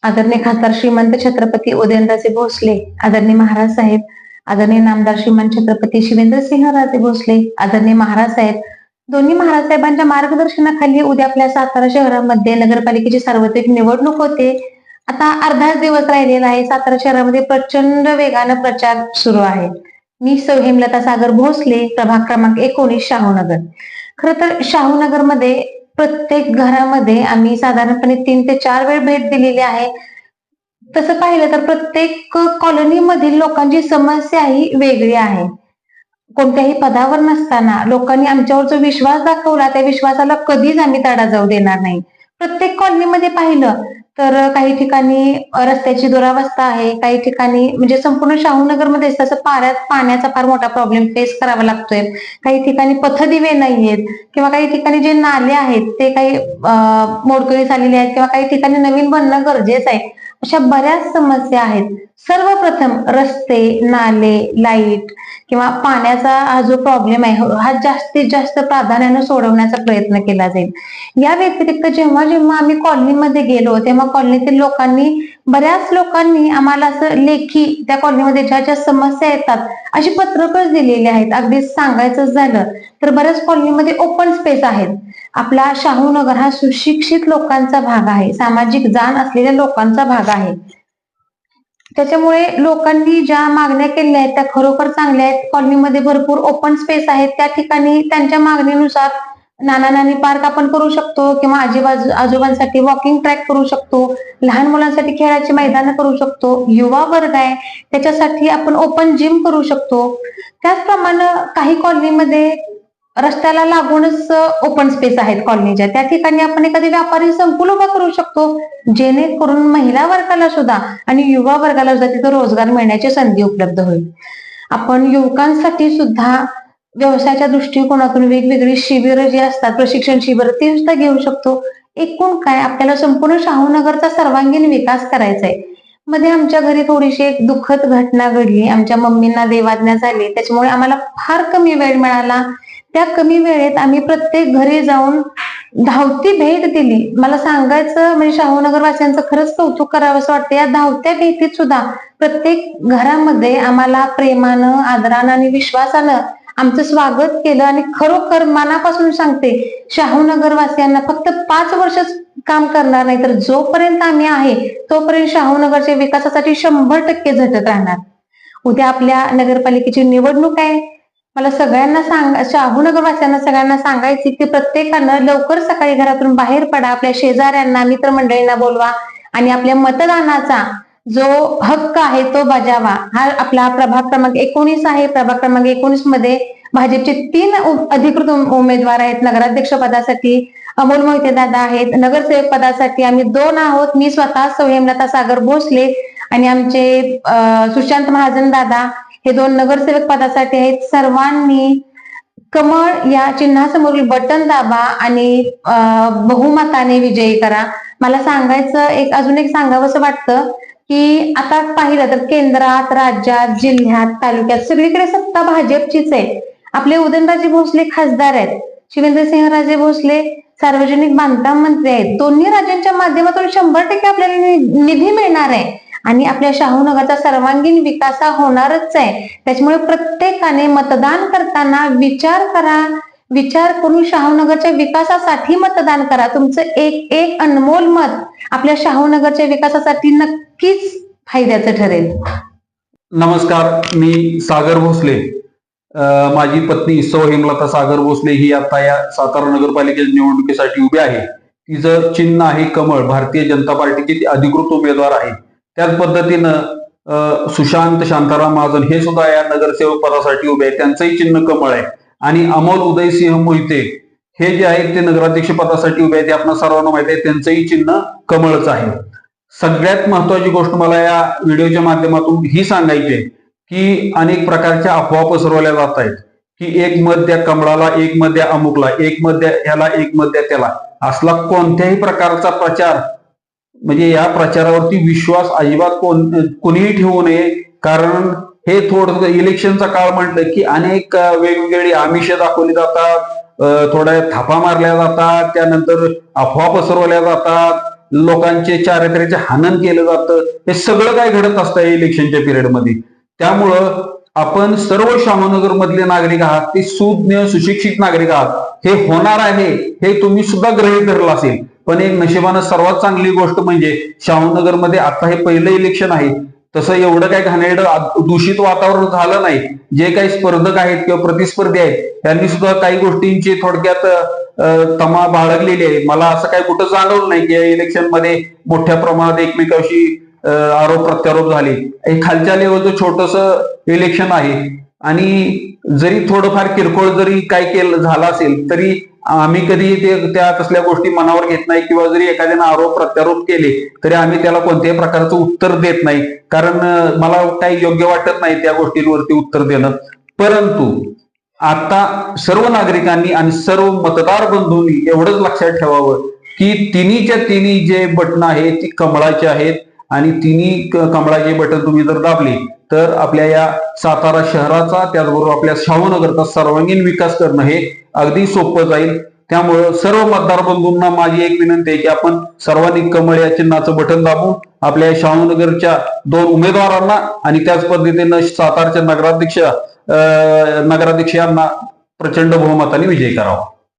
आदरणीय खासदार श्रीमंत छत्रपती उदयनराजे भोसले, आदरणीय महाराज साहेब, आदरणीय नामदार श्रीमंत छत्रपती शिवेंद्रसिंहराजे भोसले, आदरणीय महाराज साहेब, दोन्ही महाराज साहेबांच्या मार्गदर्शनाखाली उद्या आपल्या सातारा शहरामध्ये नगरपालिकेची सार्वत्रिक निवडणूक होते. आता अर्धाच दिवस राहिलेला आहे. सातारा शहरामध्ये प्रचंड वेगानं प्रचार सुरू आहे. मी सौ हेमलता सागर भोसले, प्रभाग क्रमांक 19 शाहूनगर. खरं तर शाहूनगरमध्ये प्रत्येक घरामध्ये आम्ही साधारणपणे 3 ते 4 वेळ भेट दिलेली आहे. तसं पाहिलं तर प्रत्येक कॉलनी मधील लोकांची समस्या ही वेगळी आहे. कोणत्याही पदावर नसताना लोकांनी आमच्यावर जो विश्वास दाखवला त्या विश्वासाला कधीच आम्ही तडा जाऊ देणार नाही. प्रत्येक कॉलनीमध्ये पाहिलं तर काही ठिकाणी रस्त्याची दुरावस्था आहे, काही ठिकाणी म्हणजे संपूर्ण शाहूनगरमध्ये तसं पाण्याचा फार मोठा प्रॉब्लेम फेस करावा लागतोय. काही ठिकाणी पथदिवे नाहीयेत किंवा काही ठिकाणी जे नाले आहेत ते काही मोडकळीस आलेले आहेत किंवा काही ठिकाणी नवीन बनणं गरजेचं आहे. अशा बऱ्याच समस्या आहेत. सर्वप्रथम रस्ते, नाले, लाईट किंवा पाण्याचा हा जो प्रॉब्लेम आहे हा जास्तीत जास्त प्राधान्याने सोडवण्याचा प्रयत्न केला जाईल. या व्यतिरिक्त जेव्हा जेव्हा आम्ही कॉलनीमध्ये गेलो तेव्हा कॉलनीतील बऱ्याच लोकांनी आम्हाला असं लेखी त्या कॉलनीमध्ये ज्या ज्या समस्या येतात अशी पत्रकच दिलेली आहेत. अगदी सांगायचं झालं तर बऱ्याच कॉलनीमध्ये ओपन स्पेस आहेत. आपला शाहूनगर हा सुशिक्षित लोकांचा भाग आहे, सामाजिक जाण असलेल्या लोकांचा भाग आहे. त्याच्यामुळे लोकांनी ज्या मागण्या केल्या आहेत त्या खरोखर चांगल्या आहेत. कॉलनीमध्ये भरपूर ओपन स्पेस आहेत. त्या ठिकाणी त्यांच्या मागणीनुसार नाना नानी पार्क आपण करू शकतो किंवा आजोबांसाठी वॉकिंग ट्रॅक करू शकतो, लहान मुलांसाठी खेळाची मैदानं करू शकतो, युवा वर्ग आहे त्याच्यासाठी आपण ओपन जिम करू शकतो. त्याचप्रमाणे काही कॉलनीमध्ये रस्त्याला लागूनच ओपन स्पेस आहेत कॉलनीच्या, त्या ठिकाणी आपण एखादी व्यापारी संकुल उभा करू शकतो जेणेकरून महिला वर्गाला सुद्धा आणि युवा वर्गाला सुद्धा तिथं रोजगार मिळण्याची संधी उपलब्ध होईल. आपण युवकांसाठी सुद्धा व्यवसायाच्या दृष्टिकोनातून वेगवेगळी शिबिरं जी असतात, प्रशिक्षण शिबिर ती सुद्धा घेऊ शकतो. एकूण काय आपल्याला संपूर्ण शाहूनगरचा सर्वांगीण विकास करायचा आहे. मध्ये आमच्या घरी थोडीशी एक दुःखद घटना घडली. आमच्या मम्मींना देवाज्ञा झाली, त्याच्यामुळे आम्हाला फार कमी वेळ मिळाला. त्या कमी वेळेत आम्ही प्रत्येक घरी जाऊन धावती भेट दिली. मला सांगायचं म्हणजे शाहूनगर वासियांचं खरंच कौतुक करावं असं वाटतं. या धावत्या भेटीत सुद्धा प्रत्येक घरामध्ये आम्हाला प्रेमानं, आदरानं आणि विश्वासानं आमचं स्वागत केलं. आणि खरोखर मनापासून सांगते, शाहूनगर वासियांना फक्त 5 वर्षच काम करणार नाही तर जोपर्यंत आम्ही आहे तोपर्यंत शाहूनगरच्या विकासासाठी 100% झटत राहणार. उद्या आपल्या नगरपालिकेची निवडणूक आहे. मला सगळ्यांना शाहूनगर वासियांना सगळ्यांना सांगायची की प्रत्येकानं लवकर सकाळी घरातून बाहेर पडा, आपल्या शेजाऱ्यांना, मित्रमंडळींना बोलवा आणि आपल्या मतदानाचा जो हक्क आहे तो बजावा. हा आपला प्रभाग क्रमांक 19 आहे. प्रभाग क्रमांक 19 मध्ये भाजपचे 3 अधिकृत उमेदवार आहेत. नगराध्यक्ष पदासाठी अमोल मोहिते दादा आहेत. नगरसेवक पदासाठी आम्ही 2 आहोत. मी स्वतः सौ हेमलता सागर भोसले आणि आमचे सुशांत महाजन दादा हे 2 नगरसेवक पदासाठी आहेत. सर्वांनी कमळ या चिन्हासमोरील बटन दाबा आणि बहुमताने विजयी करा. मला सांगायचं अजून एक सांगावंसं वाटतं की आता पाहिलं तर केंद्रात, राज्यात, जिल्ह्यात, तालुक्यात सगळीकडे सत्ता भाजपचीच आहे. आपले उदयनराजे भोसले खासदार आहेत, शिवेंद्रसिंहराजे भोसले सार्वजनिक बांधकाम मंत्री आहेत. दोन्ही राज्यांच्या माध्यमातून 100% आपल्याला निधी मिळणार आहे आणि आपल्या शाहूनगरचा सर्वांगीण विकास होणारच आहे. त्याच्यामुळे प्रत्येकाने मतदान करताना विचार करा, विचार करून शाहूनगरच्या विकासासाठी मतदान करा. तुमचं एक अनमोल मत आपल्या शाहूनगरच्या विकासासाठी नक्कीच फायद्याचं ठरेल. नमस्कार, मी सागर भोसले. माझी पत्नी सौ हेमलता सागर भोसले ही आता या सातारा नगरपालिकेच्या निवडणुकीसाठी उभी आहे. तिचं चिन्ह आहे कमळ. भारतीय जनता पार्टीची ती अधिकृत उमेदवार आहे. त्याच पद्धतीनं सुशांत शांताराम महाजन हे सुद्धा या नगरसेवक पदासाठी उभे आहेत. त्यांचंही चिन्ह कमळ आहे. आणि अमोल उदयसिंह मोहिते हे जे आहेत ते नगराध्यक्ष पदासाठी उभे आहेत. आपण सर्वांना माहिती आहे त्यांचंही चिन्ह कमळच आहे. सगळ्यात महत्वाची गोष्ट मला या व्हिडिओच्या माध्यमातून ही सांगायची आहे की अनेक प्रकारच्या अफवा पसरवल्या जात आहेत की एक मत द्या कमळाला, एक मत द्या अमुकला, एक मत द्या ह्याला, एक मत द्या त्याला. असला कोणत्याही प्रकारचा प्रचार म्हणजे या प्रचारावरती विश्वास अजिबात कोणीही ठेवू नये. कारण हे थोडं इलेक्शनचा काळ म्हटलं की अनेक वेगवेगळी आमिष दाखवली जातात, थोड्या थापा मारल्या जातात, त्यानंतर अफवा पसरवल्या जातात, लोकांचे चारित्र्याचे हनन केलं जातं, हे सगळं काय घडत असतं या इलेक्शनच्या पिरियडमध्ये. त्यामुळं आपण सर्व शहानगर मधले नागरिक आहात, ते सुज्ञ सुशिक्षित नागरिक आहात, हे होणार आहे हे तुम्ही सुद्धा गृहीत धरलं असेल. पण एक नशिबानं सर्वात चांगली गोष्ट म्हणजे शहानगर मध्ये आता हे पहिलं इलेक्शन आहे. तसं एवढं काही घाणेरडं दूषित वातावरण झालं नाही. जे काही स्पर्धक आहेत किंवा प्रतिस्पर्धी आहेत त्यांनी सुद्धा काही गोष्टींची थोडक्यात तमा बाळगलेली आहे. मला असं काही कुठं जाणवलं नाही की या इलेक्शन मध्ये मोठ्या प्रमाणात एकमेकांशी आरोप प्रत्यारोप झाले. हे खालच्या लेवलचं छोटस इलेक्शन आहे आणि जरी थोडंफार किरकोळ जरी काय केलं झालं असेल तरी आम्ही कधी त्या तसल्या गोष्टी मनावर घेत नाही किंवा जरी एखाद्यानं आरोप प्रत्यारोप केले तरी आम्ही त्याला कोणत्याही प्रकारचं उत्तर देत नाही, कारण मला काही योग्य वाटत नाही त्या गोष्टींवरती उत्तर देणं. परंतु आता सर्व नागरिकांनी आणि सर्व मतदार बंधूंनी एवढंच लक्षात ठेवावं की तिन्हीच्या तिन्ही जे बटन आहेत ती कमळाची आहेत आणि तिन्ही कमळाचे बटन तुम्ही जर दाबले तर आपल्या या सातारा शहराचा त्याचबरोबर आपल्या शहानगरचा सर्वांगीण विकास करणं हे अगदी सोपं जाईल. त्यामुळं सर्व मतदार बंधूंना माझी एक विनंती आहे की आपण सर्वांनी कमळ या चिन्हाचं बटन दाबून आपल्या शहानगरच्या 2 उमेदवारांना आणि त्याच पद्धतीनं सातारच्या नगराध्यक्ष यांना प्रचंड बहुमताने विजयी करावा.